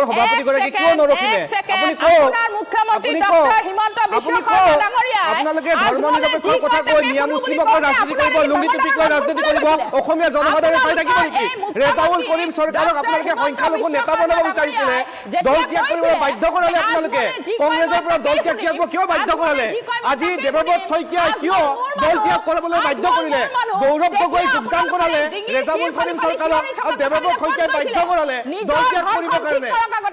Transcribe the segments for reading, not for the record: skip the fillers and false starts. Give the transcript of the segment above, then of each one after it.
সভাপতি গৰাকী কিয় নৰখিলে আপুনি কওক মুখ্যমন্ত্ৰী আপুনি ডক্টৰ কওক হিমন্ত বিশ্ব আপুনি শৰ্মা কওক ডাঙৰীয়াই আপোনালোকে ধৰ্ম নিৰপেক্ষৰ কথা কৈ মিয়া মুছলিমক ৰাজনীতি কৰিব লুংগি টুপিক লৈ ৰাজনীতি কৰিব অসমীয়া জনসাধাৰণে চাই থাকিব নেকি ৰেজাউল কৰিম চৰকাৰক আপোনালোকে সংখ্যালঘু নেতা বনাব বিচাৰিছিলে দল ত্যাগ কৰিবলৈ বাধ্য কৰালে আপোনালোকে কংগ্ৰেছৰ পৰা দল ত্যাগ কিয় বাধ্য কৰালে আজি দেৱব্ৰত শইকীয়াই কিয় দল ত্যাগ কৰিবলৈ বাধ্য কৰিলে গৌৰৱ গগৈ যোগদান কৰালে ৰেজাউল কৰিম চৰকাৰক আৰু দেৱব্ৰত শইকীয়াই বাধ্য কৰালে দল ত্যাগ কৰিবৰ কাৰণে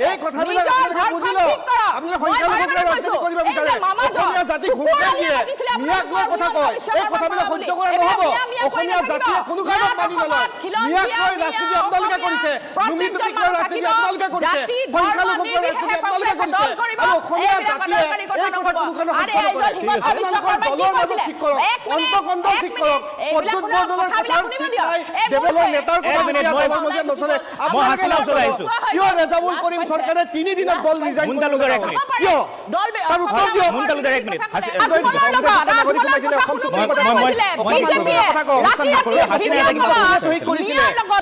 এই কথাবিলাক আপোনালোকে বুজি লওক আপোনালোকে সংখ্যালঘুক লৈ ৰাজনীতি কৰিব বিচাৰে অসমীয়া জাতিক হুমকি দিয়ে মিয়াক লৈ কথা কয় এই কথাবিলাক সহ্য কৰা নহ'ব অসমীয়া জাতিয়ে কোনো কাৰণত মানি নলয় মিয়াক লৈ ৰাজনীতি আপোনালোকে কৰিছে লুংগি টুপিক লৈ ৰাজনীতি আপোনালোকে কৰিছে সংখ্যালঘুক লৈ ৰাজনীতি আপোনালোকে কৰিছে আৰু অসমীয়া জাতিয়ে এই কথা কোনো কাৰণত সহ্য নকৰে আপোনালোকৰ দলৰ মাজত ঠিক কৰক অন্তকণ্ড ঠিক কৰক পদ্মুত বৰদলৈৰ কথা ঠিক নাই দেৱলৰ নেতাৰ কথা দলৰ মাজত নচলে মই হাছিলা ওচৰত আহিছো কিয় ৰেজাউল কৰিম চৰকাৰে 3 দিনত দল ৰিজাইন মুন্তালুকাৰ এক মিনিট কিয় তাৰ উত্তৰ দিয়ক মুন্তালুকাৰ এক মিনিট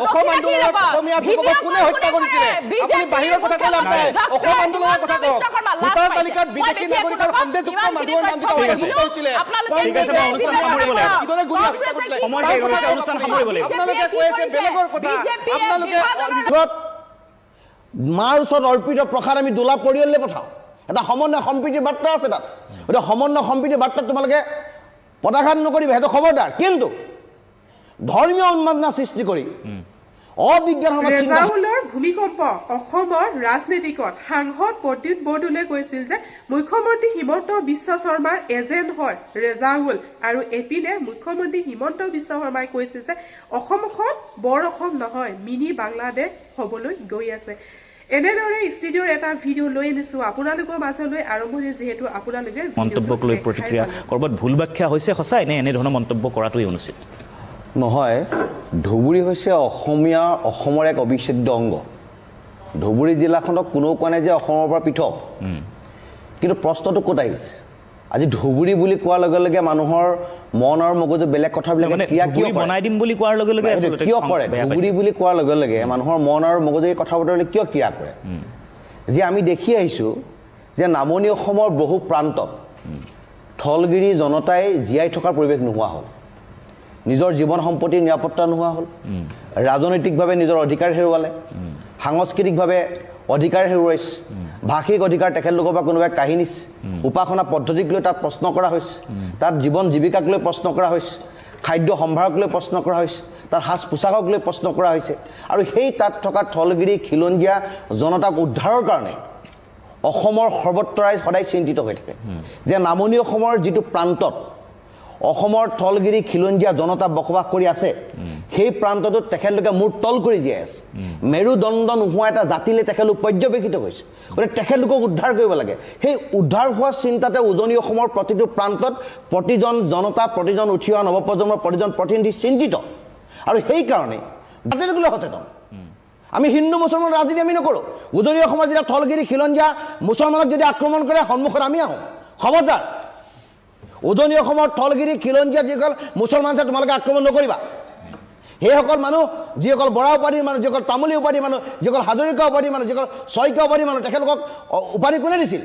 অসম আন্দোলনত অসমীয়া যুৱকক কোনে হত্যা কৰিছিলে আপুনি বাহিৰৰ কথা কৈ লাভ নাই অসম আন্দোলনৰ কথা কওক ভোটাৰ তালিকাত বিদেশী নাগৰিকৰ সন্দেহযুক্ত মানুহৰ নাম কৰিছিলে ঠিক আছে মই অনুষ্ঠান সামৰিব লাগিব কিদৰে গুলি হত্যা কৰিছিলে সময় শেষ হৈছে অনুষ্ঠান সামৰিব লাগিব আপোনালোকে কৈ আছে বেলেগৰ কথা আপোনালোকে মাৰ ওচৰত অৰ্পিত প্ৰসাদ আমি দোলা পৰিয়াললৈ পঠাওঁ এটা সমন্বয় সম্প্ৰীতিৰ বাৰ্তা আছে তাত গতিকে সমন্বয় সম্প্ৰীতিৰ বাৰ্তাত তোমালোকে পদাঘাত নকৰিবা সেইটো খবৰদাৰ কিন্তু ধৰ্মীয় উন্মাদনা সৃষ্টি কৰি ৰেজাউলৰ ভূমিকম্প অসমৰ ৰাজনীতিকত সাংসদ প্ৰদ্যুৎ বৰদলৈয়ে কৈছিল যে মুখ্যমন্ত্ৰী হিমন্ত বিশ্ব শৰ্মাৰ এজেণ্ট হয় ৰেজাউল আৰু এপিনে মুখ্যমন্ত্ৰী হিমন্ত বিশ্ব শৰ্মাই কৈছিল যে অসমখন বৰ অসম নহয় মিনি বাংলাদেশ হ'বলৈ গৈ আছে এনেদৰে ষ্টুডিঅ'ৰ এটা ভিডিঅ' লৈ আনিছো আপোনালোকৰ মাজলৈ আৰম্ভণি যিহেতু আপোনালোকে মন্তব্যক লৈ প্ৰতিক্ৰিয়া কৰবাত ভুল ব্যাখ্যা হৈছে সঁচাই নে এনে ধৰণৰ মন্তব্য কৰাটোই অনুচিত নহয় ধুবুৰী হৈছে অসমৰ এক অবিচ্ছেদ্য অংগ ধুবুৰী জিলাখনক কোনেও কোৱা নাই যে অসমৰ পৰা পৃথক কিন্তু প্ৰশ্নটো ক'ত আহিছে আজি ধুবুৰী বুলি কোৱাৰ লগে লগে মানুহৰ মন আৰু মগজু বেলেগ কথাবিলাকে ক্ৰিয়া কিয় বনাই দিম বুলি কোৱাৰ লগে লগে কিয় কৰে ধুবুৰী বুলি কোৱাৰ লগে লগে মানুহৰ মন আৰু মগজু এই কথা বতৰালৈ কিয় ক্ৰিয়া কৰে যে আমি দেখি আহিছোঁ যে নামনি অসমৰ বহু প্ৰান্তত থলগিৰি জনতাই জীয়াই থকাৰ পৰিৱেশ নোহোৱা হ'ল নিজৰ জীৱন সম্পত্তিৰ নিৰাপত্তা নোহোৱা হ'ল ৰাজনৈতিকভাৱে নিজৰ অধিকাৰ হেৰুৱালে সাংস্কৃতিকভাৱে অধিকাৰ হেৰুৱাইছে ভাষিক অধিকাৰ তেখেতলোকৰ পৰা কোনোবাই কাহিনীছ উপাসনা পদ্ধতিক লৈ তাত প্ৰশ্ন কৰা হৈছে তাত জীৱন জীৱিকাক লৈ প্ৰশ্ন কৰা হৈছে খাদ্য সম্ভাৰক লৈ প্ৰশ্ন কৰা হৈছে তাত সাজ পোছাকক লৈ প্ৰশ্ন কৰা হৈছে আৰু সেই তাত থকা থলগিৰি খিলঞ্জীয়া জনতাক উদ্ধাৰৰ কাৰণে অসমৰ সৰ্বত্ৰাই সদায় চিন্তিত হৈ থাকে যে নামনি অসমৰ যিটো প্ৰান্তত অসমৰ থলগিৰি খিলঞ্জীয়া জনতা বসবাস কৰি আছে সেই প্ৰান্তটোত তেখেতলোকে মূৰ তল কৰি জীয়াই আছে মেৰুদণ্ড নোহোৱা এটা জাতিলৈ তেখেতলোক পৰ্যবেক্ষিত হৈছে গতিকে তেখেতলোকক উদ্ধাৰ কৰিব লাগে সেই উদ্ধাৰ হোৱা চিন্তাতে উজনি অসমৰ প্ৰতিটো প্ৰান্তত প্ৰতিজন জনতা প্ৰতিজন উঠি অহা নৱপ্ৰজন্মৰ প্ৰতিজন প্ৰতিনিধি চিন্তিত আৰু সেইকাৰণে জাতিটোলৈ সচেতন আমি হিন্দু মুছলমান ৰাজনীতি আমি নকৰোঁ উজনি অসমৰ যেতিয়া থলগিৰি খিলঞ্জীয়া মুছলমানক যদি আক্ৰমণ কৰে সন্মুখত আমি আহোঁ খবৰদাৰ উজনি অসমৰ থলগিৰি খিলঞ্জীয়া যিসকল মুছলমান আছে তোমালোকে আক্ৰমণ নকৰিবা সেইসকল মানুহ যিসকল বৰা উপাধিৰ মানুহ যিসকল তামুলী উপাধিৰ মানুহ যিসকল হাজৰিকা উপাধিৰ মানুহ যিসকল শইকীয়া উপাধিৰ মানুহ তেখেতলোকক উপাধি কোনে দিছিল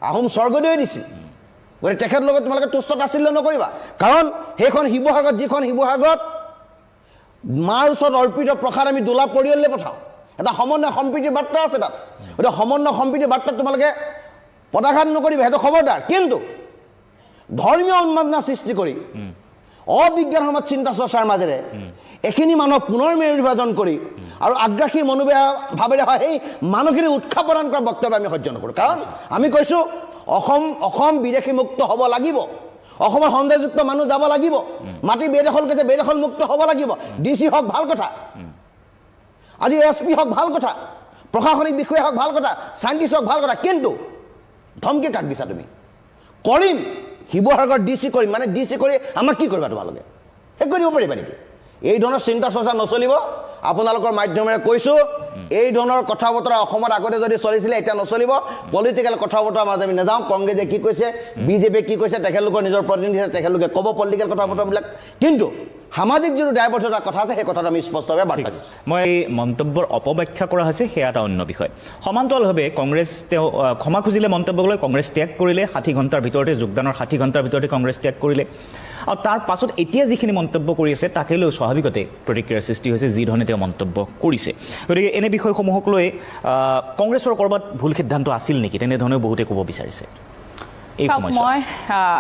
আহোম স্বৰ্গদেৱে দিছিল গতিকে তেখেতলোকক তোমালোকে তুষ্ট তাচ্ছিল্য নকৰিবা কাৰণ সেইখন শিৱসাগৰত যিখন শিৱসাগৰত মাৰ ওচৰত অৰ্পিত প্ৰসাদ আমি দোলা পৰিয়াললৈ পঠাওঁ এটা সমন্বয় সম্প্ৰীতিৰ বাৰ্তা আছে তাত গতিকে সমন্বয় সম্প্ৰীতিৰ বাৰ্তাত তোমালোকে পদাঘাত নকৰিবা সেইটো খবৰদাৰ কিন্তু ধৰ্মীয় উন্মাদনা সৃষ্টি কৰি অবিজ্ঞানসন্মত চিন্তা চৰ্চাৰ মাজেৰে এখিনি মানুহক পুনৰ মেৰু বিভাজন কৰি আৰু আগ্ৰাসী মনোভাৱেৰে হয় সেই মানুহখিনি উৎসাহ প্ৰদান কৰা বক্তব্য আমি সহ্য নকৰোঁ কাৰণ আমি কৈছোঁ অসম বিদেশী মুক্ত হ'ব লাগিব অসমৰ সন্দেহযুক্ত মানুহ যাব লাগিব মাটি বেদখল কৰিছে বেদখল মুক্ত হ'ব লাগিব DC হওক ভাল কথা আজি SP হওক ভাল কথা প্ৰশাসনিক বিষয়া হওক ভাল কথা চাইণ্টিষ্ট হওক ভাল কথা কিন্তু ধমকি কাক দিছা তুমি কৰিম শিৱসাগৰ DC কৰিম মানে DC কৰি আমাক কি কৰিবা তোমালোকে সেই কৰিব পাৰিবা নেকি এই ধৰণৰ চিন্তা চৰ্চা নচলিব আপোনালোকৰ মাধ্যমেৰে কৈছোঁ এই ধৰণৰ কথা বতৰা অসমত আগতে যদি চলিছিলে এতিয়া নচলিব পলিটিকেল কথা বতৰা মাজে আমি নাযাওঁ কংগ্ৰেছে কি কৈছে BJP কি কৈছে তেখেতলোকৰ নিজৰ প্ৰতিনিধি আছে তেখেতলোকে ক'ব পলিটিকেল কথা বতৰাবিলাক কিন্তু সামাজিক যিটো দায়বদ্ধতাৰ কথা আছে সেই কথাটো আমি স্পষ্টভাৱে বাৰ্তা দিছোঁ মই এই মন্তব্যৰ অপব্যাখ্যা কৰা হৈছে সেয়া এটা অন্য বিষয় সমান্তৰালভাৱে কংগ্ৰেছ তেওঁ ক্ষমা খুজিলে মন্তব্যলৈ কংগ্ৰেছ ত্যাগ কৰিলে 60 ঘণ্টাৰ ভিতৰতে যোগদানৰ 60 ঘণ্টাৰ ভিতৰতে কংগ্ৰেছ ত্যাগ কৰিলে আৰু তাৰ পাছত এতিয়া যিখিনি মন্তব্য কৰি আছে তাকে লৈ স্বাভাৱিকতে প্ৰতিক্ৰিয়াৰ সৃষ্টি হৈছে যি ধৰণে তেওঁ মন্তব্য কৰিছে গতিকে এনে বিষয়সমূহক লৈ কংগ্ৰেছৰ ক'ৰবাত ভুল সিদ্ধান্ত আছিল নেকি তেনেধৰণেও বহুতে ক'ব বিচাৰিছে এই সময়ছোৱাত মই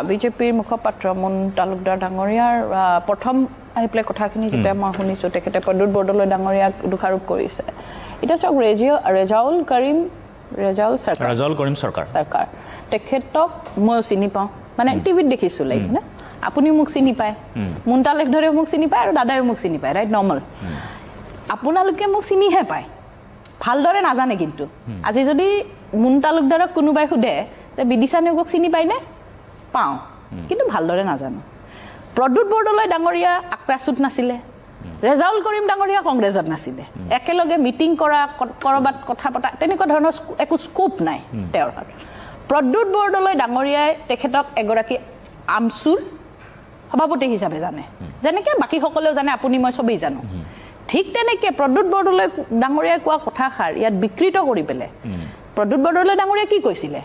বিজেপিৰ মুখপাত্ৰ মুন তালুকদাৰ ডাঙৰীয়াৰ প্ৰথম আহি পেলাই কথাখিনি যেতিয়া মই শুনিছোঁ তেখেতে প্ৰদ্যুৎ বৰদলৈ ডাঙৰীয়াক দোষাৰোপ কৰিছে এতিয়া চাওক ৰেজাউল কৰিম চৰকাৰ তেখেতক ময়ো চিনি পাওঁ মানে টিভিত দেখিছোঁ লাইক নে আপুনিও মোক চিনি পায় মুন তালুকদাৰেও মোক চিনি পায় আৰু দাদাইও মোক চিনি পায় ৰাইট নৰ্মেল আপোনালোকে মোক চিনিহে পায় ভালদৰে নাজানে কিন্তু আজি যদি মুন তালুকদাৰক কোনোবাই সোধে যে বিদিশা নেওগক চিনি পায়নে পাওঁ কিন্তু ভালদৰে নাজানো প্ৰদ্যুৎ বৰদলৈ ডাঙৰীয়া আক্ৰাচুত নাছিলে ৰেজাউল কৰিম ডাঙৰীয়া কংগ্ৰেছত নাছিলে একেলগে মিটিং কৰা কৰবাত কথা পতা তেনেকুৱা ধৰণৰ একো স্কোপ নাই তেওঁৰ প্ৰদ্যুৎ বৰদলৈ ডাঙৰীয়াই তেখেতক এগৰাকী আমচুৰ সভাপতি হিচাপে জানে যেনেকৈ বাকীসকলেও জানে আপুনি মই চবেই জানো ঠিক তেনেকৈ প্ৰদ্যুৎ বৰদলৈ ডাঙৰীয়াই কোৱা কথাষাৰ ইয়াত বিকৃত কৰি পেলাই প্ৰদ্যুৎ বৰদলৈ ডাঙৰীয়াই কি কৈছিলে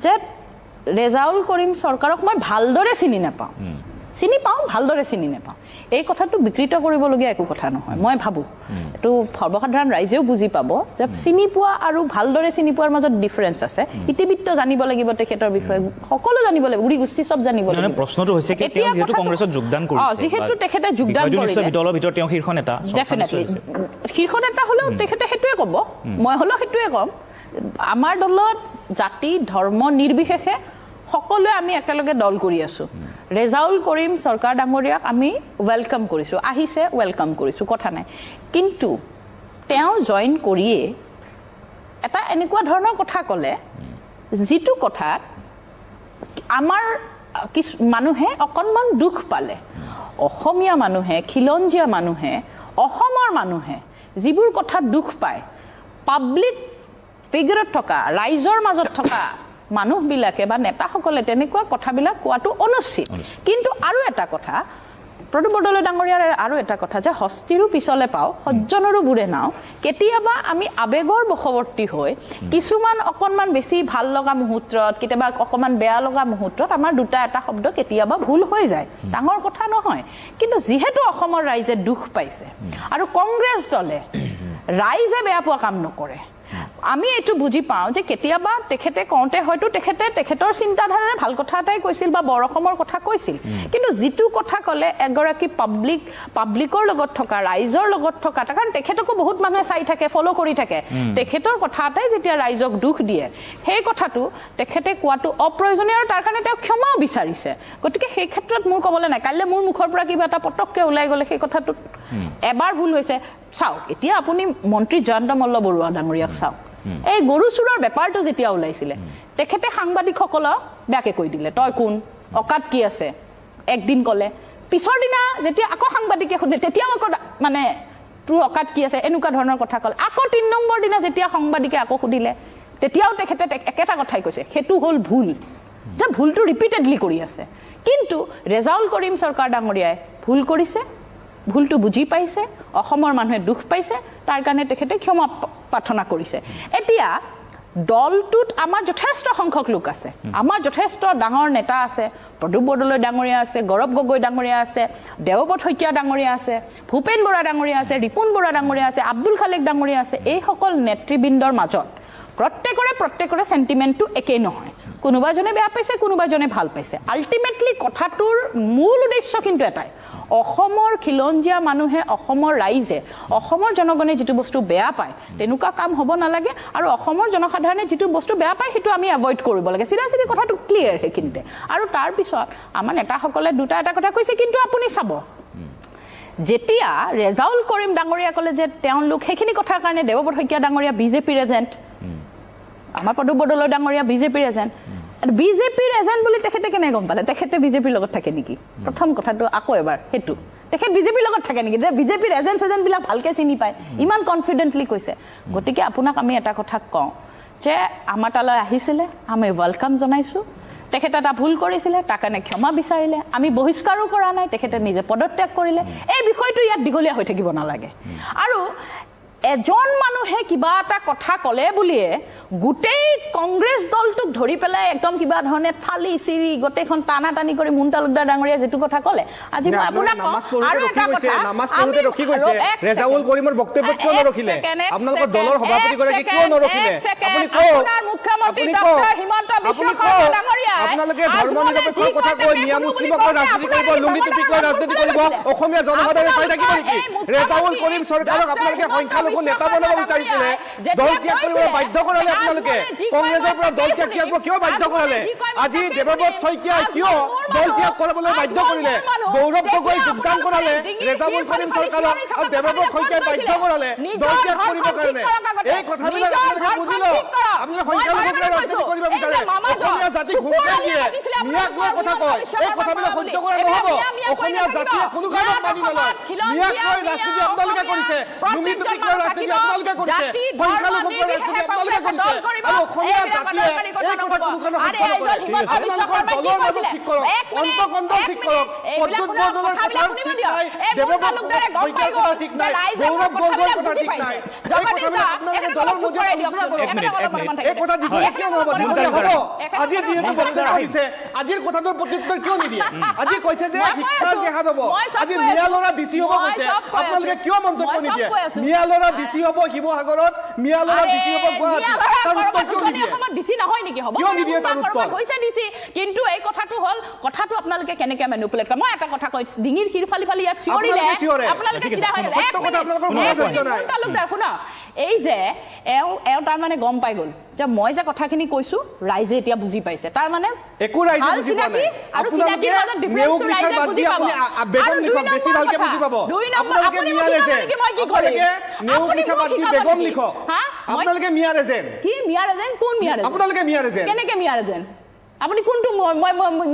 যে ৰেজাউল কৰিম চৰকাৰক মই ভালদৰে চিনি নাপাওঁ চিনি পাওঁ ভালদৰে চিনি নাপাওঁ এই কথাটো বিকৃত কৰিবলগীয়া একো কথা নহয় মই ভাবোঁ এইটো সৰ্বসাধাৰণ ৰাইজেও বুজি পাব যে চিনি পোৱা আৰু ভালদৰে চিনি পোৱাৰ মাজত ডিফাৰেঞ্চ আছে ইতিবৃত্ত জানিব লাগিব তেখেতৰ বিষয়ে সকলো জানিব লাগিব উৰি গোষ্ঠী চব জানিব লাগিব প্ৰশ্নটো হৈছে কি তেওঁ যিহেতু কংগ্ৰেছত যোগদান কৰিছে যিহেতু তেখেতে যোগদান কৰিছে দলৰ ভিতৰত তেওঁ শীৰ্ষ নেতা ডেফিনেটলি শীৰ্ষ নেতা হ'লেও তেখেতে সেইটোৱে ক'ব মই হ'লেও সেইটোৱে ক'ম আমাৰ দলত জাতি ধৰ্ম নিৰ্বিশেষে সকলোৱে আমি একেলগে দল কৰি আছোঁ ৰেজাউল কৰিম চৰকাৰ ডাঙৰীয়াক আমি ৱেলকাম কৰিছোঁ আহিছে ৱেলকাম কৰিছোঁ কথা নাই কিন্তু তেওঁ জইন কৰিয়ে এটা এনেকুৱা ধৰণৰ কথা ক'লে যিটো কথাত আমাৰ কিছু মানুহে অকণমান দুখ পালে অসমীয়া মানুহে খিলঞ্জীয়া মানুহে অসমৰ মানুহে যিবোৰ কথাত দুখ পায় পাব্লিক ফিগাৰত থকা ৰাইজৰ মাজত থকা মানুহবিলাকে বা নেতাসকলে তেনেকুৱা কথাবিলাক কোৱাটো অনুচিত কিন্তু আৰু এটা কথা প্ৰদ্যুৎ বৰদলৈ ডাঙৰীয়াৰ আৰু এটা কথা যে হস্তিৰো পিছলে পাওঁ সজ্জনৰো বুৰে নাও কেতিয়াবা আমি আৱেগৰ বশৱৰ্তী হৈ কিছুমান অকণমান বেছি ভাল লগা মুহূৰ্তত কেতিয়াবা অকণমান বেয়া লগা মুহূৰ্তত আমাৰ দুটা এটা শব্দ কেতিয়াবা ভুল হৈ যায় ডাঙৰ কথা নহয় কিন্তু যিহেতু অসমৰ ৰাইজে দুখ পাইছে আৰু কংগ্ৰেছ দলে ৰাইজে বেয়া পোৱা কাম নকৰে আমি এইটো বুজি পাওঁ যে কেতিয়াবা তেখেতে কওঁতে হয়তো তেখেতৰ চিন্তাধাৰাৰে ভাল কথা এটাই কৈছিল বা বৰ অসমৰ কথা কৈছিল কিন্তু যিটো কথা ক'লে এগৰাকী পাব্লিকৰ লগত থকা ৰাইজৰ লগত থকা কাৰণ তেখেতকো বহুত মানুহে চাই থাকে ফ'ল' কৰি থাকে তেখেতৰ কথা এটাই যেতিয়া ৰাইজক দুখ দিয়ে সেই কথাটো তেখেতে কোৱাটো অপ্ৰয়োজনীয় আৰু তাৰ কাৰণে তেওঁ ক্ষমাও বিচাৰিছে গতিকে সেই ক্ষেত্ৰত মোৰ ক'বলৈ নাই কাইলৈ মোৰ মুখৰ পৰা কিবা এটা পটককৈ ওলাই গ'লে সেই কথাটোত এবাৰ ভুল হৈছে চাওক এতিয়া আপুনি মন্ত্ৰী জয়ন্ত মল্ল বৰুৱা ডাঙৰীয়াক চাওক এই গৰু চুৰৰ বেপাৰটো যেতিয়া ওলাইছিলে তেখেতে সাংবাদিকসকলক বেয়াকৈ কৈ দিলে তই কোন অকাত কি আছে একদিন ক'লে পিছৰ দিনা যেতিয়া আকৌ সাংবাদিকে সুধিলে তেতিয়াও আকৌ মানে তোৰ অকাত কি আছে এনেকুৱা ধৰণৰ কথা ক'লে আকৌ ৩ নম্বৰ দিনা যেতিয়া সাংবাদিকে আকৌ সুধিলে তেতিয়াও তেখেতে একেটা কথাই কৈছে সেইটো হ'ল ভুল যে ভুলটো ৰিপিটেডলি কৰি আছে কিন্তু ৰেজাউল কৰিম চৰকাৰ ডাঙৰীয়াই ভুল কৰিছে ভুলটো বুজি পাইছে অসমৰ মানুহে দুখ পাইছে তাৰ কাৰণে তেখেতে ক্ষমা প্ৰাৰ্থনা কৰিছে এতিয়া দলটোত আমাৰ যথেষ্ট সংখ্যক লোক আছে আমাৰ যথেষ্ট ডাঙৰ নেতা আছে প্ৰদ্যুৎ বৰদলৈ ডাঙৰীয়া আছে গৌৰৱ গগৈ ডাঙৰীয়া আছে দেৱব্ৰত শইকীয়া ডাঙৰীয়া আছে ভূপেন বৰা ডাঙৰীয়া আছে ৰিপুণ বৰা ডাঙৰীয়া আছে আব্দুল খালেক ডাঙৰীয়া আছে এইসকল নেতৃবৃন্দৰ মাজত প্ৰত্যেকৰে চেণ্টিমেণ্টটো একেই নহয় কোনোবা জনে বেয়া পাইছে কোনোবা জনে ভাল পাইছে আল্টিমেটলি কথাটোৰ মূল উদ্দেশ্য কিন্তু এটাই অসমৰ খিলঞ্জীয়া মানুহে অসমৰ ৰাইজে অসমৰ জনগণে যিটো বস্তু বেয়া পায় তেনেকুৱা কাম হ'ব নালাগে আৰু অসমৰ জনসাধাৰণে যিটো বস্তু বেয়া পায় সেইটো আমি এভইড কৰিব লাগে চিধা কথাটো ক্লিয়াৰ সেইখিনিতে আৰু তাৰপিছত আমাৰ নেতাসকলে দুটা এটা কথা কৈছে কিন্তু আপুনি চাব যেতিয়া ৰেজাউল কৰিম ডাঙৰীয়া ক'লে যে তেওঁলোক সেইখিনি কথাৰ কাৰণে দেৱব্ৰত শইকীয়া ডাঙৰীয়া বিজেপিৰ এজেণ্ট আমাৰ প্ৰদ্যুৎ বৰদলৈ ডাঙৰীয়া বিজেপিৰ এজেণ্ট বিজেপিৰ এজেণ্ট বুলি তেখেতে কেনে গম পালে তেখেতে বিজেপিৰ লগত থাকে নেকি প্ৰথম কথাটো আকৌ এবাৰ সেইটো তেখেত বিজেপিৰ লগত থাকে নেকি যে বিজেপিৰ এজেণ্টবিলাক ভালকৈ চিনি পায় ইমান কনফিডেণ্টলি কৈছে গতিকে আপোনাক আমি এটা কথা কওঁ যে আমাৰ তালৈ আহিছিলে আমি ৱেলকাম জনাইছোঁ তেখেতে এটা ভুল কৰিছিলে, তাৰ কাৰণে ক্ষমা বিচাৰিলে, আমি বহিষ্কাৰো কৰা নাই, তেখেতে নিজে পদত্যাগ কৰিলে। এই বিষয়টো ইয়াত দীঘলীয়া হৈ থাকিব নালাগে। আৰু এজন মানুহে কিবা এটা কথা ক'লে বুলিয়ে গোটেই কংগ্ৰেছ দলটোক ধৰি পেলাই একদম কিবা ধৰণে ফালি চিৰি গোটেইখন টানা টানি কৰি মুন তালুকদাৰ ডাঙৰীয়া যিটো কথা ক'লে, আজি মই আপোনাক আৰু এটা কথা, নামাজ পঢ়োতে ৰখি গৈছে, ৰেজাউল কৰিমৰ বক্তব্যত কিয় নৰখিলে? আপোনালোকৰ দলৰ সভাপতিগৰাকী কিয় নৰখিলে? আপুনি কওক, মুখ্যমন্ত্ৰী ডক্টৰ হিমন্ত বিশ্ব শৰ্মা ডাঙৰীয়া আপোনালোকে ধৰ্ম নিৰপেক্ষৰ কথা কৈ মিয়া মুছলিমক ৰাজনীতি কৰিব, লুংগি টুপিক লৈ ৰাজনীতি কৰিব, অসমীয়া জনসাধাৰণে চাই থাকিব নেকি? ৰেজাউল কৰিম চৰকাৰক আপোনালোকে সংখ্যালঘু নেতা বনাব বিচাৰিছিলে, দল ত্যাগ কৰিবলৈ বাধ্য কৰালে আপোনালোকে। কংগ্ৰেছৰ পৰা দল ত্যাগ কিয় বাধ্য কৰালে? আজি দেৱব্ৰত শইকীয়াই কিয় দল ত্যাগ কৰিবলৈ বাধ্য কৰিলে? গৌৰৱ গগৈ যোগদান কৰালে ৰেজাউল কৰিম চৰকাৰক, আৰু দেৱব্ৰত শইকীয়াই বাধ্য কৰালে দল ত্যাগ কৰিবৰ কাৰণে। এই কথাবিলাক আপোনালোকে বুজি লওক। আপোনালোকে সংখ্যালঘুক লৈ ৰাজনীতি কৰিব বিচাৰে, অসমীয়া জাতিক হুমকি দিয়ে, মিয়াক লৈ কথা কয়, এই কথাবিলাক সহ্য কৰা নহ'ব। অসমীয়া জাতিয়ে কোনো কাৰণত মানি নলয়। মিয়াক লৈ ৰাজনীতি আপোনালোকে কৰিছে, লুংগি টুপিক লৈ ৰাজনীতি আপোনালোকে কৰিছে, সংখ্যালঘুক লৈ ৰাজনীতি আপোনালোকে কৰিছে, আৰু অসমীয়া জাতিয়ে এই কথা কোনো কাৰণত সহ্য নকৰে। আপোনালোকৰ দলৰ মাজত ঠিক কৰক, অন্তকণ্ডল ঠিক কৰক, প্ৰদ্যুৎ বৰদলৈৰ কথা ঠিক নাই, দেৱব্ৰত শইকীয়াৰ কথা ঠিক নাই, গৌৰৱ গগৈৰ কথা ঠিক নাই। এই কথাবিলাক আপোনালোকে দলৰ মজিয়াত আলোচনা কৰক। এই কথা দীঘলীয়া কিয় নহ'ব? দীঘলীয়া হ'ব। আজি যিহেতু বক্তব্য আহিছে, আজিৰ কথাটোৰ প্ৰত্যুত্তৰ কিয় নিদিয়ে? আজি কৈছে যে শিক্ষাৰ জেহাদ হ'ব, আজি মিয়া ল'ৰা ডিচি হ'ব কৈছে, আপোনালোকে কিয় মন্তব্য নিদিয়ে? মিয়া ল'ৰা ডিচি হ'ব শিৱসাগৰত, মিয়া ল'ৰা ডিচি হ'ব গুৱাহাটীত, তাৰ উত্তৰ কিয় নিদিয়ে? ডিচি নহয় নেকি? হ'ব কিয় নিদিয়ে তাৰ উত্তৰ? হৈছে ডিচি, কিন্তু এই কথাটো হ'ল, কথাটো আপোনালোকে কেনেকে মেনিপুলেট কৰে? মই এটা কথা কৈছো, ডিঙিৰ শিৰ ফালি ফালি ইয়াত চিঞৰিলে আপোনালোকে চিধা হৈ গ'ল। তালুকদাৰ শুনা, এই যে এওঁ তাৰমানে গম পাই গ'ল যে মই যে কথাখিনি কৈছো ৰাইজে এতিয়া বুজি পাইছে, তাৰমানে একো ৰাইজে বুজি পোৱা নাই। আপোনালোকে নেওগ লিখাৰ বাদ দি আপুনি বেগম লিখক, বেছি ভালকে বুজি পাব। আপোনালোকে মিয়া ৰেজেণ্ট, আপোনালোকে নেওগ লিখা বাদ দি বেগম লিখক। আপোনালোকে মিয়া ৰেজেণ্ট। কি মিয়া ৰেজেণ্ট? কোন মিয়া ৰেজেণ্ট? আপোনালোকে মিয়া ৰেজেণ্ট। কেনেকে মিয়া ৰেজেণ্ট? আপুনি কোনটো?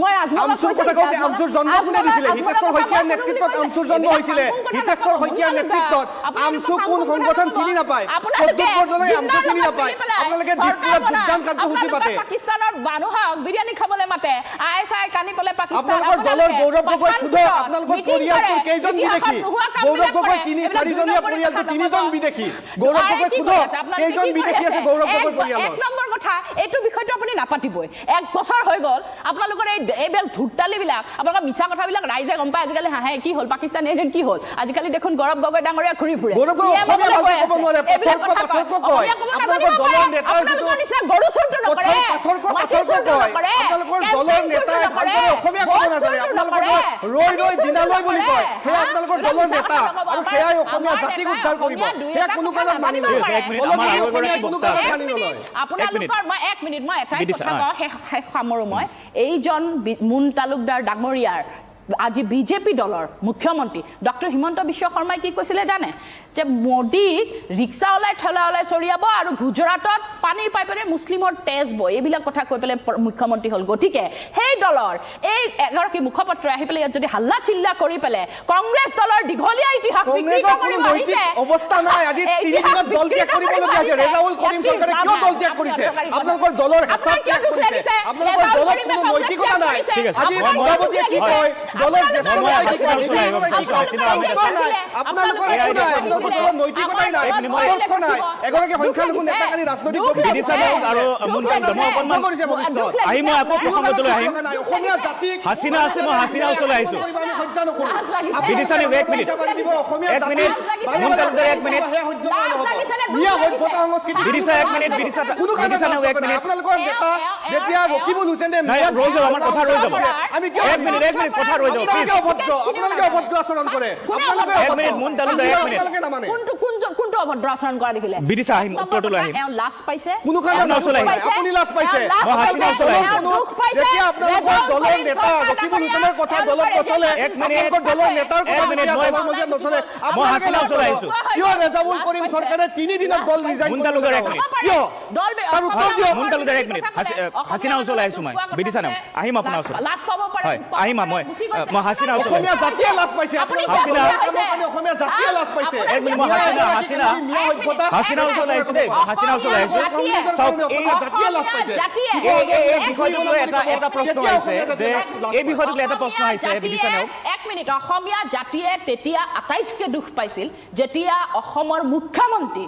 মই আমচুৰ কথা কওঁতে আমচুৰ জন্ম কোনে দিছিলে? হিতেশ্বৰ শইকীয়াৰ নেতৃত্বত আমচুৰ জন্ম হৈছিলে। হিতেশ্বৰ শইকীয়াৰ নেতৃত্বত আমচু কোন সংগঠন চিনি নাপায়, প্ৰদ্যুৎ বৰদলৈ আমচু চিনি নাপায়। আপোনালোকে দিছপুৰত যোগদান কাৰ্যসূচী পাতে, পাকিস্তানৰ মানুহক বিৰিয়ানী খাবলৈ মাতে, আই কানি পেলাই পাকিস্তান। আপোনালোকৰ দলৰ গৌৰৱ গগৈ সোধক, আপোনালোকৰ পৰিয়ালটোৰ কেইজন বিদেশী? গৌৰৱ গগৈ 3-4জনীয়া পৰিয়ালটো 3জন বিদেশী। গৌৰৱ গগৈ সোধক কেইজন বিদেশী আছে গৌৰৱ গগৈৰ পৰিয়ালত? এক নম্বৰ কথা, এইটো বিষয়টো আপুনি নাপাতিবই। এক বছৰ হৈ গ'ল আপোনালোকৰ এইবিলাক ধুটালিবিলাক, আপোনালোকৰ মিছা কথাবিলাক ৰাইজে গম পায়। আজিকালি হাঁহে কি হ'ল, পাকিস্তান এজেণ্ট কি হ'ল? আজিকালি দেখোন গৌৰৱ গগৈ ডাঙৰীয়া ঘূৰি ফুৰে। গৌৰৱ গগৈ অসমীয়া ভালকৈ ক'ব নোৱাৰে, পাথৰক কয়। আপোনালোকৰ দলৰ নেতাৰ যিটো গৰু চুৰটো নকৰে, পাথৰক কয়। আপোনালোকৰ দলৰ নেতাই ভালকৈ অসমীয়া ক'ব নাজানে, আপোনালোকৰ ৰৈ বিনালৈ বুলি কয়, সেয়া আপোনালোকৰ দলৰ নেতা, আৰু সেয়াই অসমীয়া জাতিক উদ্ধাৰ কৰিব। সেয়া কোনো কাৰণত মানি নলয়। আপোনালোকৰ মই এক মিনিট, মই এটাই কথা কওঁ, সামৰো মই। এইজন মুন তালুকদাৰ ডাঙৰীয়াৰ আজি বিজেপি দলৰ মুখ্যমন্ত্ৰী ডক্টৰ হিমন্ত বিশ্ব শৰ্মাই কি কৈছিলে জানে? যে মোদীক ৰিক্সা ওলাই ঠেলা ওলাই চৰিয়াব আৰু গুজৰাটত পানীৰ পাইপেৰে মুছলিমৰ তেজ বয়, এইবিলাক কথা কৈ পেলাই মুখ্যমন্ত্ৰী হ'ল। গতিকে সেই দলৰ এই এগৰাকী মুখপাত্ৰ আহি পেলাই ইয়াত যদি হাল্লা চিল্লা কৰি পেলাই কংগ্ৰেছ দলৰ দীঘলীয়া ইতিহাস অৱস্থা নাই। আজি 3 দিনত দল ত্যাগ কৰিবলগীয়া হৈছে। ৰেজাউল কৰিম চৰকাৰে কিয় দল ত্যাগ কৰিছে? আপোনালোকৰ দলৰ হেঁচা ত্যাগ কৰিছে। আপোনালোকৰ দলত কোনো নৈতিকতা নাই। আজি সভাপতিয়ে কি কয়, দলৰ জ্যেষ্ঠ আপোনালোকৰ একো নাই, আপোনালোকৰ দলৰ নৈতিকতাই নাই, আদৰ্শ নাই। এগৰাকী সংখ্যালঘু নেতাকাৰী ৰাজনৈতিক আৰু আহি মই আকৌ প্ৰসংগটোলৈ আহিম। অসমীয়া জাতিক হাছিনা আছে, মই হাছিনা ওচৰলৈ আহিছো। আমি সহ্য নকৰোঁ। বিদিশানী এক মিনিট, এক মিনিট, মুন তালুকদাৰ এক মিনিট, মিয়া সভ্যতা সংস্কৃতি বিদিশা এক মিনিট, বিদিশানী এক মিনিট। আপোনালোকৰ নেতা যেতিয়া ৰকিবুল হুছেইনে নাই ৰৈ যাব, আমাৰ কথা ৰৈ যাব। আমি এক মিনিট কথা ৰৈ যাব। আপোনালোকে অভদ্ৰ আচৰণ কৰে। এক মিনিট, মুন তালুকদাৰ এক মিনিট। কোনটো অভদ্ৰ আচৰণ কৰা দেখিলে? বিদিশা আহিম, উত্তৰটোলৈ আহিম। এওঁ লাজ পাইছে, কোনো কাৰণত লাজ পাইছে? আপুনি লাজ পাইছে? মই হাছিনা ওচৰলৈ আহিছো। যেতিয়া আপোনালোকৰ দলৰ নেতা ৰকিবুল হুছেইনৰ কথা দলত নচলে, আপোনালোকৰ দলৰ নেতাৰ কথা যেতিয়া দলৰ মজিয়াত নচলে, মই হাছিনা ওচৰলৈ আহিছো। কিয় ৰেজাউল কৰিম চৰকাৰে 3 দিনত দল ৰিজাইন মুন তালুকদাৰ এক মিনিট, কিয়? তাৰ উত্তৰ দিয়ক। মুন তালুকদাৰ এক মিনিট, হাছিনা ওচৰলৈ আহিছো মই। বিদিশা নাম আহিম আপোনাৰ ওচৰত। লাজ পাব পাৰে, হয় আহিম মই। মই হাছিনা ওচৰলৈ অসমীয়া জাতিয়ে লাজ পাইছে আপোনালোকে হাছিনা কামৰ কাৰণে অসমীয়া জাতিয়ে লাজ পাইছে এক মিনিট মই হাছিনা ওচৰলৈ আহিছোঁ দেই হাছিনা ওচৰলৈ আহিছোঁ চাওক এই বিষয়টোক লৈ এটা প্ৰশ্ন আহিছে যে এই বিষয়টোক লৈ এটা প্ৰশ্ন আহিছে বিদিশা নেওগ এক মিনিট অসমীয়া জাতিয়ে তেতিয়া আটাইতকৈ দুখ পাইছিল যেতিয়া অসমৰ মুখ্যমন্ত্ৰী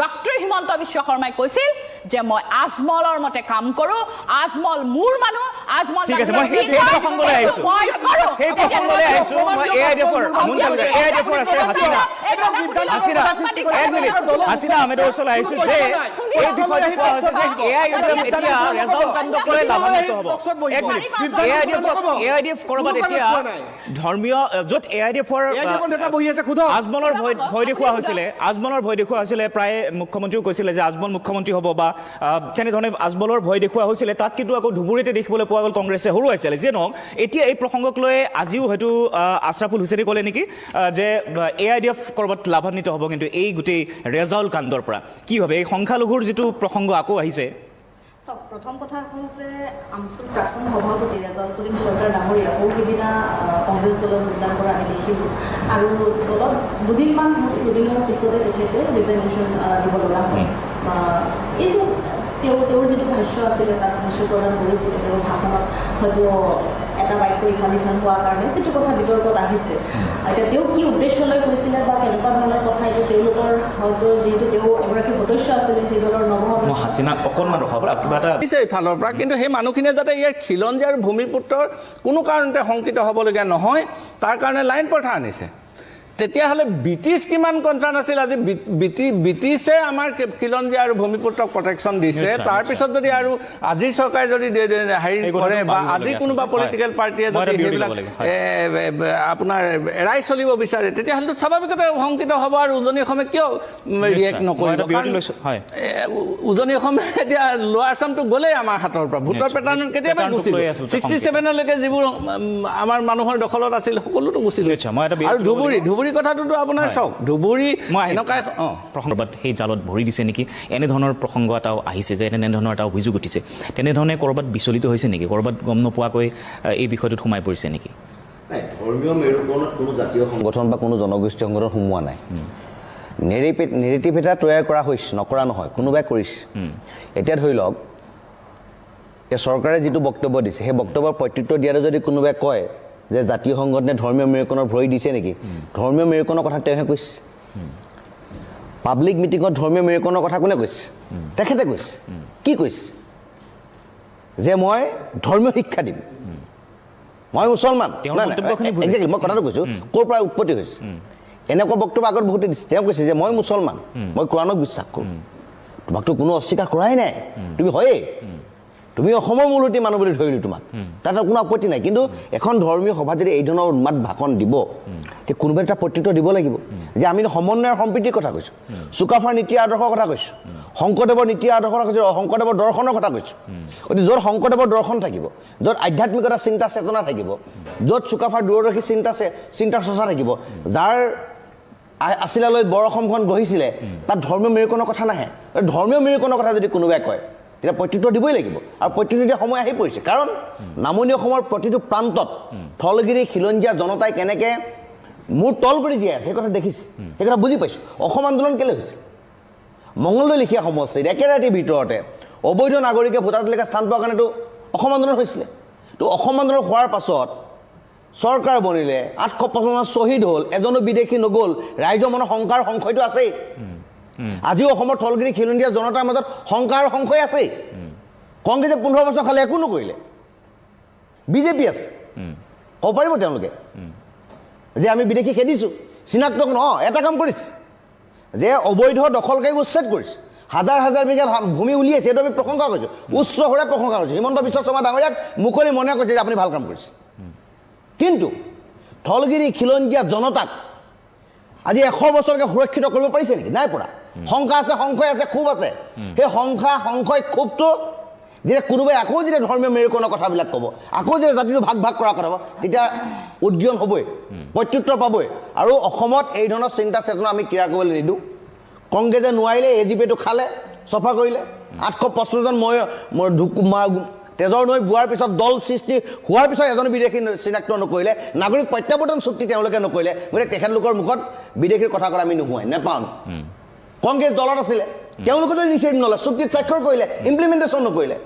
ডক্টৰ হিমন্ত বিশ্ব শৰ্মাই কৈছিল যে মই আজমলৰ মতে কাম কৰোঁ আজমল মোৰ মানুহ আজমল ঠিক আছে মই সেই প্ৰসংগলৈ আহিছোঁ মই এআইডিএফৰ আছে হাছিনা আহমেদৰ ওচৰলৈ আহিছোঁ যে এই বিষয়টো কোৱা হৈছে যে এআইডিএফ এতিয়া ৰেজাউল কাণ্ডক লৈ লাভান্বিত হ'ব এক মিনিট এআইডিএফ ক'ৰবাত এতিয়া ধৰ্মীয় য'ত এআইডিএফৰ নেতা বহি আছে খুদক আজমলৰ ভয় দেখুওৱা হৈছিলে প্ৰায় মুখ্যমন্ত্ৰীও কৈছিলে যে আজমল মুখ্যমন্ত্ৰী হ'ব বা তেনেধৰণে আজমলৰ ভয় দেখুওৱা হৈছিলে তাত কিন্তু আকৌ ধুবুৰীতে দেখিবলৈ পোৱা গ'ল কংগ্ৰেছে হৰুৱাইছিলে যিয়ে নহওক এতিয়া এই প্ৰসংগক লৈ আজিও হয়তো আশৰাফুল হুছেইনে ক'লে নেকি যে এআইডিএফ ক'ৰবাত লাভান্বিত হ'ব কিন্তু এই গোটেই ৰেজাউল কাণ্ডৰ পৰা কি ভাবে এই সংখ্যালঘুৰ যিটো প্ৰসংগ আকৌ আহিছে প্ৰথম কথা হ'ল যে আমচুৰ প্ৰাক্তন সভাপতি ৰেজাউল কৰিম চৰকাৰ ডাঙৰীয়া বহুকেইদিনা কংগ্ৰেছ দলত যোগদান কৰা আমি দেখিলোঁ আৰু দলত দুদিনৰ পিছতে তেখেতে ৰিজাইনেশ্যন দিব লগা হয় এই যে তেওঁৰ যিটো ভাষ্য আছিলে তাত ভাষ্য প্ৰদান কৰিছিলে তেওঁৰ ভাষণত হয়তো এটা বাক্য ইফাল সিফাল হোৱাৰ কাৰণে যিটো কথা বিতৰ্কত আহিছে এতিয়া তেওঁ কি উদ্দেশ্য লৈ কৈছিলে বা কেনেকুৱা ধৰণৰ কথা এইটো তেওঁলোকৰ হয়তো যিহেতু তেওঁ এগৰাকী সদস্য আছিলে সেই দলৰ মই হাছিনাক অকণমান ৰখাব কিবা এটা দিছে ইফালৰ পৰা কিন্তু সেই মানুহখিনিয়ে যাতে ইয়াৰ খিলঞ্জী আৰু ভূমিপুত্ৰৰ কোনো কাৰণতে শংকিত হ'বলগীয়া নহয় তাৰ কাৰণে লাইন পঠা আনিছে তেতিয়াহ'লে ব্ৰিটিছ কিমান কনচাৰ্ণ আছিল আজি ব্ৰিটিছে আমাৰ খিলঞ্জী আৰু ভূমিপুত্ৰক প্ৰটেকশ্যন দিছে তাৰপিছত যদি আৰু আজিৰ চৰকাৰে যদি হেৰি কৰে বা আজি কোনোবা পলিটিকেল পাৰ্টীয়ে যদি সেইবিলাক আপোনাৰ এৰাই চলিব বিচাৰে তেতিয়াহ'লেতো স্বাভাৱিকতে শংকিত হ'ব আৰু উজনি অসমে কিয় ৰিয়েক্ট নকৰিব উজনি অসমে এতিয়া লোৱাৰ আছামটো গ'লেই আমাৰ হাতৰ পৰা ভোটৰ পেটাৰ্ণ কেতিয়াবা গুচি 67লৈকে যিবোৰ আমাৰ মানুহৰ দখলত আছিল সকলোতো গুচি গৈছে আৰু ধুবুৰী কথাটোতো আপোনাৰ চাওক ধুবুৰী এনেকুৱা প্ৰসংগত সেই জালত ভৰি দিছে নেকি এনেধৰণৰ প্ৰসংগ এটাও আহিছে যে এনেধৰণৰ এটা অভিযোগ উঠিছে তেনেধৰণে ক'ৰবাত বিচলিত হৈছে নেকি ক'ৰবাত গম নোপোৱাকৈ এই বিষয়টোত সোমাই পৰিছে নেকি ধৰ্মীয় মেৰুকৰণত কোনো জাতীয় সংগঠন বা কোনো জনগোষ্ঠী সংগঠন সোমোৱা নাই নেৰেটিভ এটা তৈয়াৰ কৰা হৈছে নকৰা নহয় কোনোবাই কৰিছে এতিয়া ধৰি লওক এই চৰকাৰে যিটো বক্তব্য দিছে সেই বক্তব্যৰ প্ৰত্যুত্তৰ দিয়াতে যদি কোনোবাই কয় যে জাতীয় সংগঠনে ধৰ্মীয় মেৰুকৰণৰ ভৰি দিছে নেকি ধৰ্মীয় মেৰুকৰণৰ কথা তেওঁহে কৈছে পাব্লিক মিটিঙত ধৰ্মীয় মেৰুকৰণৰ কথা কোনে কৈছে তেখেতে কৈছে কি কৈছে যে মই ধৰ্মীয় শিক্ষা দিম মই মুছলমান মই কথাটো কৈছোঁ ক'ৰ পৰা উৎপত্তি হৈছে এনেকুৱা বক্তব্য আগত বহুতে দিছে তেওঁ কৈছে যে মই মুছলমান মই কোৰাণক বিশ্বাস কৰোঁ তোমাকতো কোনো অস্বীকাৰ কৰাই নাই তুমি হয়েই তুমি অসমৰ মূলতী মানুহ বুলি ধৰিলোঁ তোমাক তাত কোনো আপত্তি নাই কিন্তু এখন ধৰ্মীয় সভাত যদি এই ধৰণৰ উন্মাদ ভাষণ দিব তেতিয়া কোনোবাই এটা প্ৰত্যুত্তৰ দিব লাগিব যে আমি সমন্বয়ৰ সম্প্ৰীতিৰ কথা কৈছোঁ চুকাফাৰ নীতি আদৰ্শৰ কথা কৈছোঁ শংকৰদেৱৰ নীতি আদৰ্শৰ কথা কৈছোঁ শংকৰদেৱৰ দৰ্শনৰ কথা কৈছোঁ গতিকে য'ত শংকৰদেৱৰ দৰ্শন থাকিব য'ত আধ্যাত্মিকতা চিন্তা চেতনা থাকিব য'ত চুকাফাৰ দূৰদৰ্শী চিন্তা চৰ্চা থাকিব যাৰ আছিলালৈ বৰ অসমখন গঢ়িছিলে তাত ধৰ্মীয় মেৰুকৰণৰ কথা নাহে ধৰ্মীয় মেৰুকৰণৰ কথা যদি কোনোবাই কয় তেতিয়া প্ৰত্যুত্তৰ দিবই লাগিব আৰু প্ৰত্যুত্তৰ দিয়া সময় আহি পৰিছে কাৰণ নামনি অসমৰ প্ৰতিটো প্ৰান্তত থলগিৰি খিলঞ্জীয়া জনতাই কেনেকৈ মূৰ তল কৰি জীয়াই আছে সেই কথা দেখিছে সেই কথা বুজি পাইছোঁ অসম আন্দোলন কেলৈ হৈছে মংগলদৈ লিখীয়া সমষ্টিত একে ৰাতিৰ ভিতৰতে অবৈধ নাগৰিকে ভোটাধিকাৰ স্থান পোৱাৰ কাৰণেতো অসম আন্দোলন হৈছিলে তো অসম আন্দোলন হোৱাৰ পাছত চৰকাৰ বনিলে 855 শ্বহীদ হ'ল এজনো বিদেশী নগ'ল ৰাইজৰ মনৰ শংকাৰ সংশয়টো আছেই আজিও অসমৰ থলগিৰি খিলঞ্জীয়া জনতাৰ মাজত শংকাৰ সংশয় আছেই কংগ্ৰেছে 15 বছৰ খালে একো নকৰিলে বিজেপি আছে ক'ব পাৰিব তেওঁলোকে যে আমি বিদেশী খেদিছোঁ চিনাক্ত এটা কাম কৰিছে যে অবৈধ দখলকাৰীক উচ্ছেদ কৰিছে হাজাৰ হাজাৰ বিঘা ভূমি উলিয়াইছে এইটো আমি প্ৰশংসা কৰিছোঁ উচ্চ সুৰে প্ৰশংসা কৰিছোঁ হিমন্ত বিশ্ব শৰ্মা ডাঙৰীয়াক মুকলি মনে কৈছে যে আপুনি ভাল কাম কৰিছে কিন্তু থলগিৰি খিলঞ্জীয়া জনতাক আজি 100 বছৰলৈকে সুৰক্ষিত কৰিব পাৰিছে নেকি নাই পৰা শংকা আছে সংশয় আছে ক্ষোভ আছে সেই শংকা সংশয় ক্ষোভটো যেতিয়া কোনোবাই আকৌ যেতিয়া ধৰ্মীয় মেৰুকৰণৰ কথাবিলাক ক'ব আকৌ যেতিয়া জাতিটো ভাগ ভাগ কৰা কথা হ'ব তেতিয়া উদ্গীয়ন হ'বই প্ৰত্যুত্তৰ পাবই আৰু অসমত এই ধৰণৰ চিন্তা চেতনা আমি ক্ৰিয়া কৰিবলৈ নিদিওঁ কংগ্ৰেছে নোৱাৰিলে এজিপিটো খালে চফা কৰিলে 855জন তেজৰ নৈ বোৱাৰ পিছত দল সৃষ্টি হোৱাৰ পিছত এজন বিদেশী চিনাক্ত নকৰিলে, নাগৰিক প্ৰত্যাৱৰ্তন চুক্তি তেওঁলোকে নকৰিলে, গতিকে তেখেতলোকৰ মুখত বিদেশীৰ কথা ক'লে আমি নোহোৱাই নেপাওঁ। কংগ্ৰেছ দলত আছিলে, তেওঁলোকে যদি ইনিচিয়েটিভ নলয়, চুক্তিত স্বাক্ষৰ কৰিলে, ইমপ্লিমেণ্টেশ্যন নকৰিলে।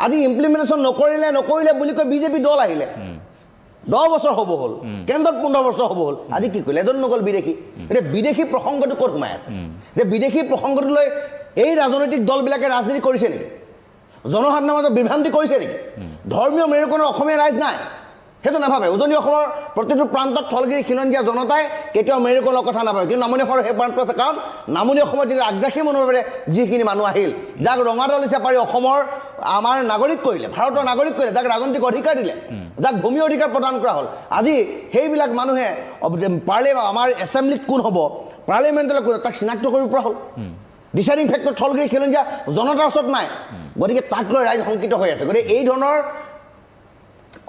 আজি ইমপ্লিমেণ্টেশ্যন নকৰিলে বুলি কৈ বিজেপি দল আহিলে, 10 বছৰ হ'ব হ'ল, কেন্দ্ৰত 15 বছৰ হ'ব হ'ল, আজি কি কৰিলে? এজন নগ'ল বিদেশী। এতিয়া বিদেশী প্ৰসংগটো ক'ত সোমাই আছে? যে বিদেশী প্ৰসংগটো লৈ এই ৰাজনৈতিক দলবিলাকে ৰাজনীতি কৰিছে নেকি? জনসাধাৰণৰ মাজত বিভ্ৰান্তি কৰিছে নেকি? ধৰ্মীয় মেৰুকৰণৰ অসমীয়া ৰাইজ নাই, সেইটো নাভাবে। উজনি অসমৰ প্ৰতিটো প্ৰান্তত থলগিৰি খিলঞ্জীয়া জনতাই কেতিয়াও মেৰুকৰণৰ কথা নাভাবে, কিন্তু নামনি অসমৰ সেই প্ৰান্ত আছে। কাৰণ নামনি অসমৰ যিটো আগ্ৰাসী মনোভাৱেৰে যিখিনি মানুহ আহিল, যাক ৰঙাদল হিচাপে অসমৰ আমাৰ নাগৰিক কৰিলে, ভাৰতৰ নাগৰিক কৰিলে, যাক ৰাজনৈতিক অধিকাৰ দিলে, যাক ভূমি অধিকাৰ প্ৰদান কৰা হ'ল, আজি সেইবিলাক মানুহে আমাৰ এছেম্বলিত কোন হ'ব, পাৰ্লিয়ামেণ্টলৈ কোন, তাক চিনাক্ত কৰিব পৰা হ'ল। ডিচাইডিং ফেক্টৰ থলগিৰি খিলঞ্জীয়া জনতাৰ ওচৰত নাই, গতিকে তাক লৈ ৰাইজ শংকিত হৈ আছে। গতিকে এই ধৰণৰ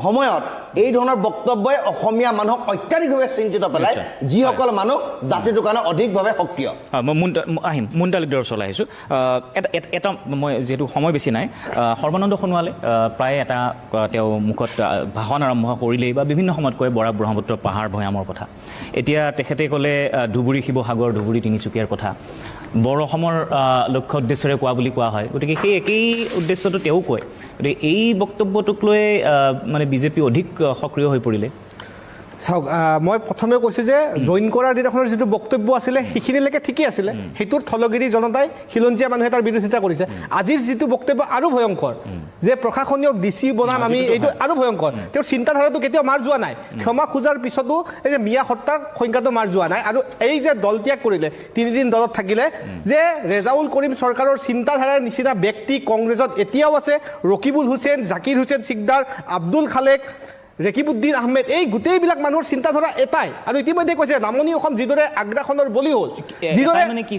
সময়ত এই ধৰণৰ বক্তব্যই অসমীয়া মানুহক অত্যাধিকভাৱে চিন্তিত পেলায়, যিসকল মানুহ জাতিটোৰ কাৰণে অধিকভাৱে সক্ৰিয়। মই আহিম মুন্তালিকদাৰ ওচৰলৈ আহিছোঁ। এটা মই যিহেতু সময় বেছি নাই, সৰ্বানন্দ সোণোৱালে প্ৰায় এটা তেওঁ মুখত ভাষণ আৰম্ভ কৰিলেই বা বিভিন্ন সময়ত কয় বৰাক ব্ৰহ্মপুত্ৰ পাহাৰ ভৈয়ামৰ কথা। এতিয়া তেখেতে ক'লে ধুবুৰী শিৱসাগৰ, ধুবুৰী তিনিচুকীয়াৰ কথা, বৰ অসমৰ লক্ষ্য উদ্দেশ্যৰে কোৱা বুলি কোৱা হয়। গতিকে সেই একেই উদ্দেশ্যটো তেওঁ কয়। গতিকে এই বক্তব্যটোক লৈ মানে বিজেপি অধিক সক্ৰিয় হৈ পৰিলে। চাওক, মই প্ৰথমে কৈছোঁ যে জইন কৰাৰ দিনাখনৰ যিটো বক্তব্য আছিলে সেইখিনিলৈকে ঠিকেই আছিলে, সেইটোৰ থলগিৰি জনতাই খিলঞ্জীয়া মানুহে তাৰ বিৰোধিতা কৰিছে। আজিৰ যিটো বক্তব্য আৰু ভয়ংকৰ, যে প্ৰশাসনীয় ডিচি বনাম আমি, এইটো আৰু ভয়ংকৰ। তেওঁৰ চিন্তাধাৰাটো কেতিয়াও মাৰ যোৱা নাই। ক্ষমা খোজাৰ পিছতো এই যে মিয়া হত্যাৰ সংখ্যাটো মাৰ যোৱা নাই। আৰু এই যে দল ত্যাগ কৰিলে, 3 দিন দলত থাকিলে, যে ৰেজাউল কৰিম চৰকাৰৰ চিন্তাধাৰাৰ নিচিনা ব্যক্তি কংগ্ৰেছত এতিয়াও আছে। ৰকিবুল হুছেইন, জাকিৰ হুছেইন চিকদাৰ, আব্দুল খালেক, ৰেকিবুদ্দিন আহমেদ, এই গোটেইবিলাক মানুহৰ চিন্তাধাৰা এটাই। আৰু ইতিমধ্যে কৈছে নামনি অসম যিদৰে আগ্ৰাসনৰ বলি হ'ল, যিদৰে মানে কি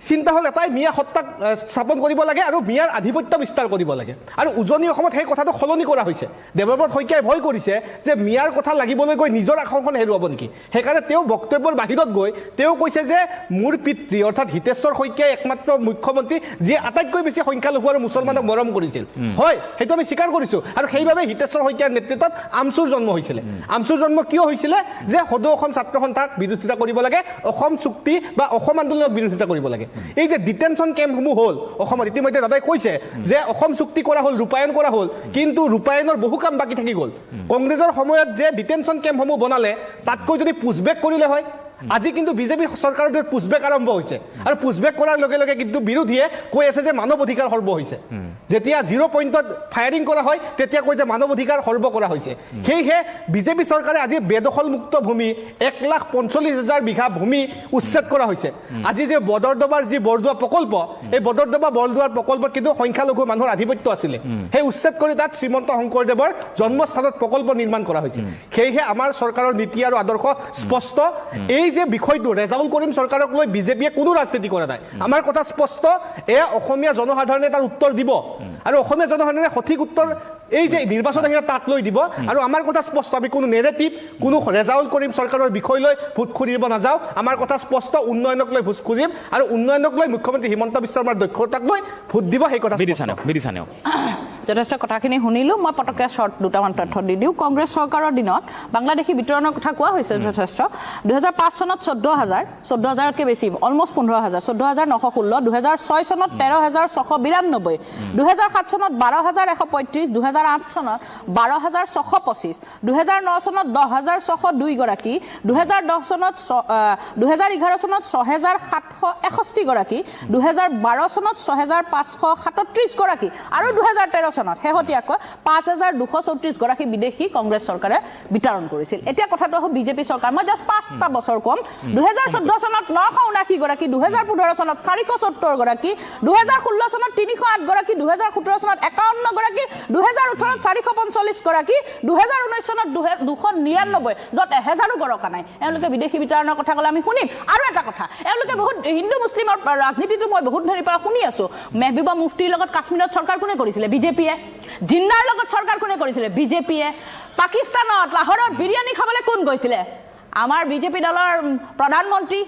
চিন্তা হ'ল এটাই, মিয়া সত্তাক স্থাপন কৰিব লাগে আৰু মিয়াৰ আধিপত্য বিস্তাৰ কৰিব লাগে। আৰু উজনি অসমত সেই কথাটো সলনি কৰা হৈছে। দেৱব্ৰত শইকীয়াই ভয় কৰিছে যে মিয়াৰ কথা লাগিবলৈ গৈ নিজৰ আসনখন হেৰুৱাব নেকি। সেইকাৰণে তেওঁ বক্তব্যৰ বাহিৰত গৈ তেওঁ কৈছে যে মোৰ পিতৃ অৰ্থাৎ হিতেশ্বৰ শইকীয়াই একমাত্ৰ মুখ্যমন্ত্ৰী যিয়ে আটাইতকৈ বেছি সংখ্যালঘু আৰু মুছলমানক মৰম কৰিছিল। হয়, সেইটো আমি স্বীকাৰ কৰিছোঁ। আৰু সেইবাবে হিতেশ্বৰ শইকীয়াৰ নেতৃত্বত আমচুৰ জন্ম হৈছিলে। আমচুৰ জন্ম কিয় হৈছিলে? যে সদৌ অসম ছাত্ৰ সন্থাক বিৰোধিতা কৰিব লাগে, অসম চুক্তি বা অসম আন্দোলনক বিৰোধিতা কৰিব লাগে। এই যে ডিটেনশ্যন কেম্পসমূহ হ'ল অসমত, ইতিমধ্যে দাদাই কৈছে যে অসম চুক্তি কৰা হ'ল, ৰূপায়ণ কৰা হ'ল, কিন্তু ৰূপায়ণৰ বহু কাম বাকী থাকি গ'ল। কংগ্ৰেছৰ সময়ত যে ডিটেনশ্যন কেম্পসমূহ বনালে, তাতকৈ যদি পুছবেক কৰিলে হয়, আজি কিন্তু বিজেপি চৰকাৰৰ পুছবেক আৰম্ভ হৈছে। আৰু পুছবেক কৰাৰ লগে লগে কিন্তু বিৰোধীয়ে কৈ আছে যে মানৱ অধিকাৰ সৰ্ব হৈছে। যেতিয়া 0 পইণ্টত ফায়াৰিং কৰা হয়, তেতিয়া কৈ যে মানৱ অধিকাৰ সৰ্ব কৰা হৈছে। সেয়েহে বিজেপি চৰকাৰে আজি বেদখলমুক্ত ভূমি 1,45,000 বিঘা ভূমি উচ্ছেদ কৰা হৈছে। আজি যে বদৰদবাৰ যি বৰদোৱা প্ৰকল্প, এই বদৰদবা বৰদোৱাৰ প্ৰকল্পত কিন্তু সংখ্যালঘু মানুহৰ আধিপত্য আছিলে। সেই উচ্ছেদ কৰি তাত শ্ৰীমন্ত শংকৰদেৱৰ জন্মস্থানত প্ৰকল্প নিৰ্মাণ কৰা হৈছে। সেয়েহে আমাৰ চৰকাৰৰ নীতি আৰু আদৰ্শ স্পষ্ট। এই যে বিষয়টো ৰেজাউল কৰিম চৰকাৰক লৈ বিজেপিয়ে কোনো ৰাজনীতি কৰা নাই। আমাৰ কথা স্পষ্ট, এয়া অসমীয়া জনসাধাৰণে তাৰ উত্তৰ দিব। আৰু অসমীয়া জনসাধাৰণে সঠিক উত্তৰ এই যে নিৰ্বাচন আহিলে তাক লৈ দিব। আৰু আমাৰ কথা স্পষ্ট, আমি কোনো নেৰেটিভ, কোনো ৰেজাউল কৰিম চৰকাৰৰ বিষয় লৈ ভোট খুজিব নাযাওঁ। আমাৰ কথা স্পষ্ট, উন্নয়নক লৈ ভোট খুজিম আৰু উন্নয়নক লৈ মুখ্যমন্ত্ৰী হিমন্ত বিশ্ব শৰ্মাৰ দক্ষতাক লৈ ভোট দিব। সেই কথা যথেষ্ট কথাখিনি শুনিলোঁ। মই পটককৈ শ্বৰ্ট দুটামান তথ্য দি দিওঁ। কংগ্ৰেছ চৰকাৰৰ দিনত বাংলাদেশী বিতৰণৰ কথা কোৱা হৈছে যথেষ্ট। 2005 চনত 14,000তকৈ বেছি, অলমষ্ট 15,000, 14,916, 2006 চনত 13,692, 2007 চনত 12,135, 2008 চনত 12,625, 2009 চনত 10,602 গৰাকী, 2011 চনত 6,761 গৰাকী, 2012 চনত 6,537 গৰাকী আৰু 2013 চনত শেহতীয়াকৈ 5,234 গৰাকী বিদেশী কংগ্ৰেছ চৰকাৰে বিতৰণ কৰিছিল। এতিয়া কথাটো হ'ল বিজেপি চৰকাৰ, মই জাষ্ট 5টা বছৰ কম। 2014 চনত 979 গৰাকী, 2015 চনত 470 গৰাকী, 2016 চনত 308 গৰাকী, 2017 চনত 51 গৰাকী, 2018 চনত 445 গৰাকী, 2019 চনত 299, য'ত 1000ও গৰকা নাই। এওঁলোকে বিদেশী বিতৰণৰ কথা ক'লে আমি শুনিম। আৰু এটা কথা, এওঁলোকে বহুত হিন্দু মুছলিমৰ ৰাজনীতিটো মই বহুত ধৰিৰ পৰা শুনি আছোঁ। মেহবুবা মুফতিৰ লগত কাশ্মীৰত চৰকাৰ কোনে কৰিছিলে? বিজেপিয়ে। জিন্নাৰ লগত চৰকাৰ কোনে কৰিছিলে? বিজেপিয়ে। পাকিস্তানত লাহোৰত বিৰিয়ানী খাবলৈ কোন গৈছিলে? আমাৰ বিজেপি দলৰ প্ৰধানমন্ত্ৰী।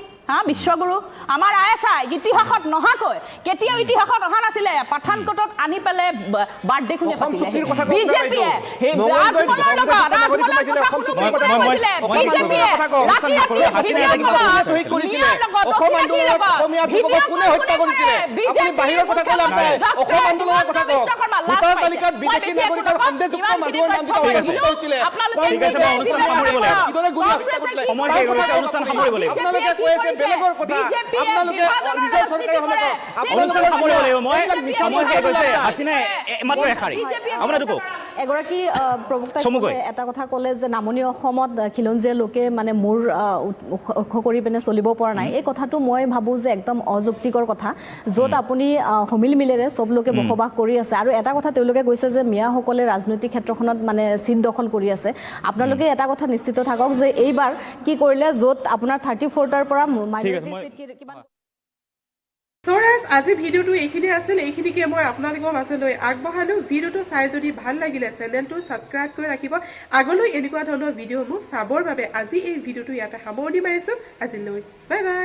বিশ্বগুৰু আমাৰ আইএছআই ইতিহাসত নহাকৈ কেতিয়াও ইতিহাসত অহা নাছিলে পাঠানকোটত আনি পেলাই বাৰ্থডে কোনে পাতিলে বিজেপিয়ে অসম আন্দোলনত অসমীয়া যুৱকক কোনে হত্যা কৰিছিলে আপুনি বাহিৰৰ কথা ক'লে অসম আন্দোলনৰ কথা কওক ভোটাৰ তালিকাত বিদেশী নাগৰিকৰ সন্দেহযুক্ত মানুহৰ নাম যুক্ত হৈছিলে ঠিক আছে মই অনুষ্ঠান সামৰিব লাগিব কিদৰে গুলি হত্যা কৰিছিলে সময় শেষ হৈছে অনুষ্ঠান সামৰিব লাগিব আপোনালোকে কৈ আছে বেলেগৰ কথা আপোনালোকে নিজৰ চৰকাৰৰ সময় অনুষ্ঠান সামৰিব লাগিব মই সময় শেষ হৈছে হাসিনাই মাত্ৰ এষাৰি আপোনাৰটো কওক এগৰাকী প্ৰবক্তাই চমুকৈ। এটা কথা ক'লে যে নামনি অসমত খিলঞ্জীয়া লোকে মানে মূৰ ওখ কৰি পিনে চলিব পৰা নাই এই কথাটো মই ভাবোঁ যে একদম অযুক্তিকৰ কথা য'ত আপুনি সমিল মিলেৰে চব লোকে বসবাস কৰি আছে আৰু এটা কথা তেওঁলোকে কৈছে যে মিয়াসকলে ৰাজনৈতিক ক্ষেত্ৰখনত মানে চিট দখল কৰি আছে আপোনালোকে এটা কথা নিশ্চিত থাকক যে এইবাৰ কি কৰিলে য'ত আপোনাৰ 34টাৰ পৰা মাইনৰিটি চিট কিমান সৌৰাজ আজি ভিডিঅ'টো এইখিনি আছিল এইখিনিকে মই আপোনালোকৰ মাজলৈ আগবঢ়ালোঁ ভিডিঅ'টো চাই যদি ভাল লাগিলে চেনেলটো ছাবস্ক্ৰাইব কৰি ৰাখিব আগলৈ এনেকুৱা ধৰণৰ ভিডিঅ'সমূহ চাবৰ বাবে আজি এই ভিডিঅ'টো ইয়াতে সামৰণি মাৰিছোঁ আজিলৈ বাই বাই